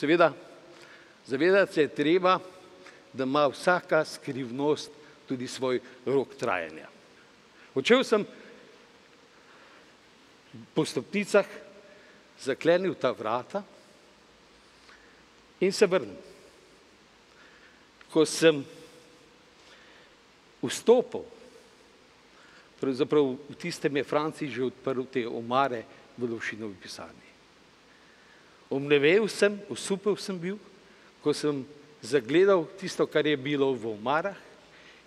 Seveda, zavedati se je treba, da ima vsaka skrivnost tudi svoj rok trajanja. Odšel sem po stopnicah, zaklenil ta vrata in se vrnil. Ko sem vstopil, pravzaprav v tistem je Franci že odprl te omare v Lovšinovi pisarni. Omlevel sem, osupel sem bil, ko sem zagledal tisto, kar je bilo v omarah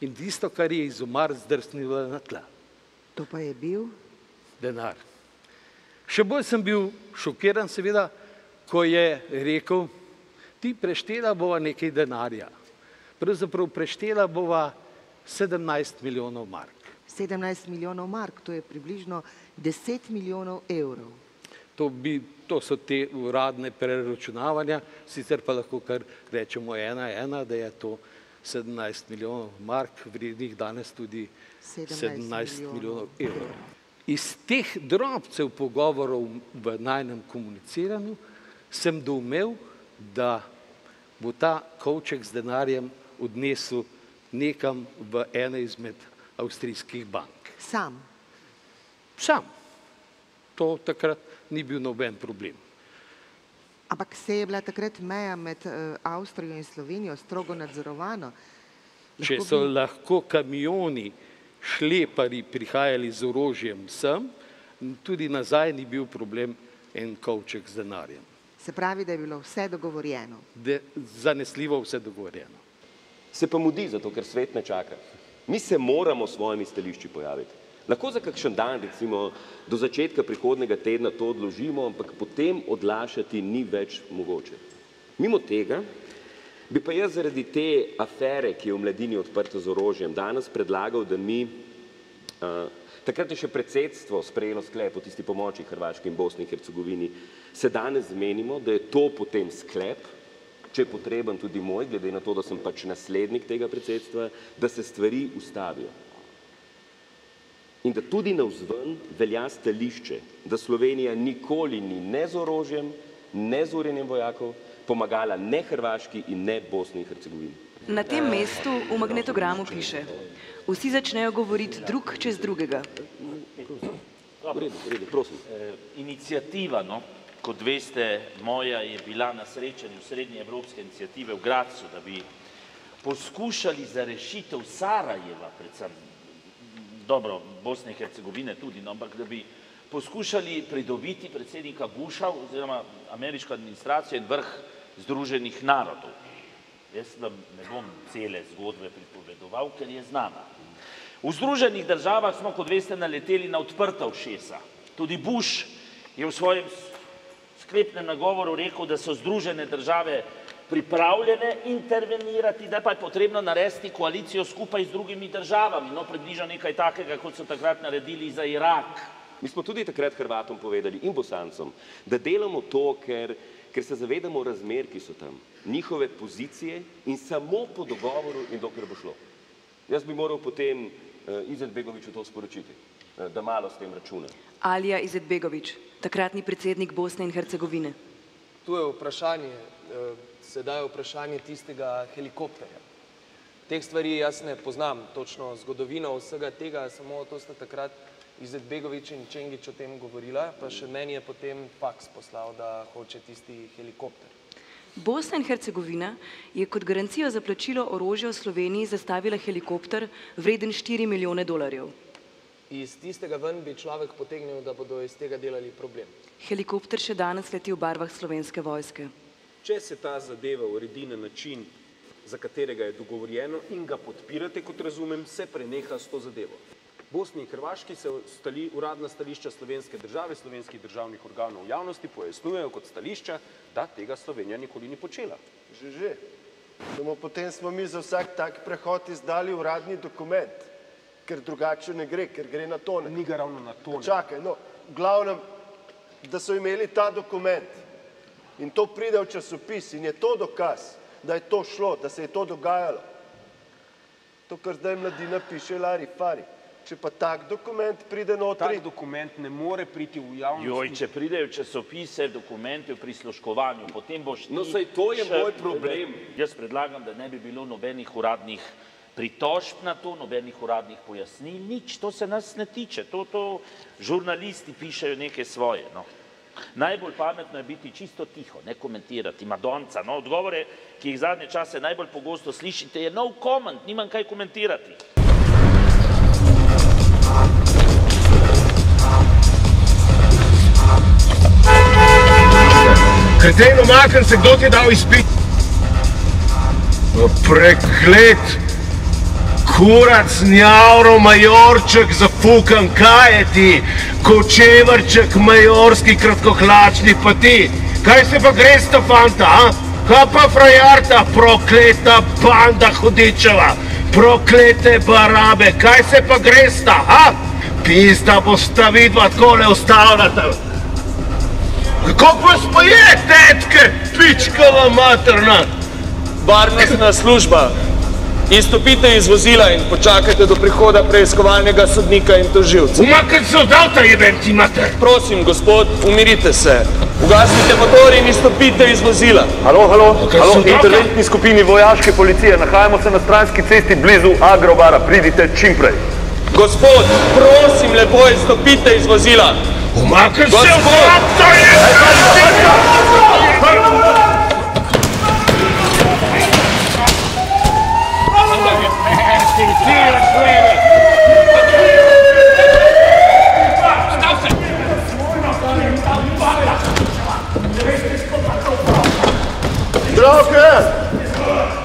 in tisto, kar je iz omar zdrsnilo na tla. To pa je bil? Denar. Še bolj sem bil šokiran, seveda, ko je rekel, ti preštela bova nekaj denarja. Pravzaprav preštela bova 17 milijonov mark. 17 milijonov mark, to je približno 10 milijonov evrov. To so te uradne preračunavanja, sicer pa lahko kar rečemo ena, da je to 17 milijonov mark, vrednih danes tudi 17 milijonov evrov. Iz teh drobcev pogovorov v najnem komuniciranju sem doumel, da bo ta kovček z denarjem odnesel nekam v eno izmed avstrijskih bank. Sam? Sam. To takrat ni bil noben problem. Ampak se je bila takrat meja med Avstrijo in Slovenijo strogo nadzorovana? Če so lahko kamioni, šleparji prihajali z orožjem sem, tudi nazaj ni bil problem en kovček z denarjem. Se pravi, da je bilo vse dogovorjeno? Zanesljivo vse dogovorjeno. Se pa mudi, zato ker svet ne čaka. Mi se moramo s svojimi stališči pojaviti. Lahko za kakšen dan, recimo do začetka prihodnega tedna to odložimo, ampak potem odlašati ni več mogoče. Mimo tega bi pa jaz zaradi te afere, ki je v mladini odprta z orožjem, danes predlagal, da mi, takrat je še predsedstvo sprejelo sklep o tisti pomoči Hrvaški in Bosni in Hercegovini, se danes zmenimo, da je to potem sklep, če je potreben tudi moj, glede na to, da sem pač naslednik tega predsedstva, da se stvari ustavijo. In da tudi navzven velja stališče, da Slovenija nikoli ni ne z orožjem, ne z urjenjem vojakov pomagala ne Hrvaški in ne Bosni in Hercegovini. Na tem mestu v magnetogramu piše: vsi začnejo govoriti drug čez drugega. V redu, prosim. Iniciativa, kot veste, moja je bila na srečanju Srednje evropske iniciative v Gradcu, da bi poskušali za rešitev Sarajeva, predvsem dobro, Bosne in Hercegovine tudi, ampak da bi poskušali pridobiti predsednika Busha oziroma ameriško administracijo in vrh Združenih narodov. Jaz vam ne bom cele zgodbe pripovedoval, ker je znana. V Združenih državah smo, kot veste, naleteli na odprta ušesa. Tudi Bush je v svojem sklepnem nagovoru rekel, da so Združene države pripravljene intervenirati, da pa je potrebno narediti koalicijo skupaj z drugimi državami. Približno nekaj takega, kot so takrat naredili za Irak. Mi smo tudi takrat Hrvatom povedali in Bosancom, da delamo to, ker se zavedamo razmer, ki so tam, njihove pozicije in samo po dogovoru in dokler bo šlo. Jaz bi moral potem Izetbegoviću to sporočiti, da malo s tem računa. Alija Izetbegović, takratni predsednik Bosne in Hercegovine. Tu je vprašanje, sedaj je vprašanje tistega helikopterja. Teh stvari jaz ne poznam točno zgodovino vsega tega, samo to sta takrat Izetbegović in Čengić o tem govorila, pa še meni je potem faks poslal, da hoče tisti helikopter. Bosna in Hercegovina je kot garancijo za plačilo orožja v Sloveniji zastavila helikopter vreden 4 milijone dolarjev. Iz tistega ven bi človek potegnil, da bodo iz tega delali problem. Helikopter še danes leti v barvah Slovenske vojske. Če se ta zadeva uredi na način, za katerega je dogovorjeno in ga podpirate, kot razumem, se preneha s to zadevo. Bosni in Hrvaški se uradna stališča slovenske države, slovenskih državnih organov v javnosti pojasnjujejo kot stališča, da tega Slovenija nikoli ni počela. Že. Samo potem smo mi za vsak tak prehod izdali uradni dokument, ker drugače ne gre, ker gre na tone. Ni ga ravno na tone. Čakaj, v glavnem, da so imeli ta dokument in to pride v časopis in je to dokaz, da je to šlo, da se je to dogajalo. To, kar zdaj Mladina piše, lari fari. Če pa tak dokument pride notri... Tak dokument ne more priti v javnosti. Joj, če pridejo časopise, dokumenti o prisluškovanju, potem boš ti... No, saj to je moj problem. Jaz predlagam, da ne bi bilo nobenih uradnih pritožb na to, nobenih uradnih pojasnil, nič, to se nas ne tiče, to žurnalisti pišejo neke svoje, no. Najbolj pametno je biti čisto tiho, ne komentirati, madonca, no, odgovore, ki jih zadnje čase najbolj pogosto slišite, je no comment, nimam kaj komentirati. Kretej, umaknem se, kdo ti je dal izpit? Preklet, kurac, njavro, majorček, zafukan, kaj je ti? Kočevrček, majorski, kratkohlačni, pa ti? Kaj se pa gresta, fanta, a? Kaj pa frajarta, prokleta banda hudičeva, proklete barabe, kaj se pa gresta, a? Pizda bosta vidva takole ustavljata. Kako vas pa je, tetke, pičkava materna? Varnostna služba, izstopite iz vozila in počakajte do prihoda preiskovalnega sodnika in tožilca. Umaknite se od avta, jebem ti mater! Prosim, gospod, umirite se. Ugasnite motor in izstopite iz vozila. Halo, interventni skupini vojaške policije, nahajamo se na stranski cesti blizu Agrobara, pridite čim prej. Gospod, prosim, lepo izstopite iz vozila. Umaknite se od avta,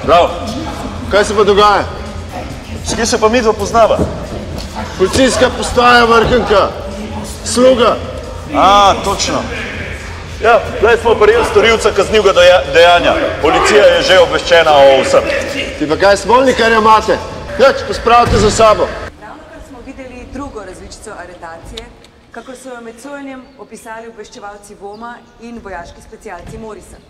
Zdrav! Kaj se pa dogaja? S kje se pa midva poznava? Policijska postaja Vrhunka. Sluga. Točno. Ja, zdaj smo prijeli storilca kaznivega dejanja. Policija je že obveščena o vsem. Ti pa kaj smolnikarja imate? Nič, pospravite za sabo. Ravnokar smo videli drugo različico aretacije, kako so jo med sojenjem opisali obveščevalci VOM-a in vojaški specialci Morrison.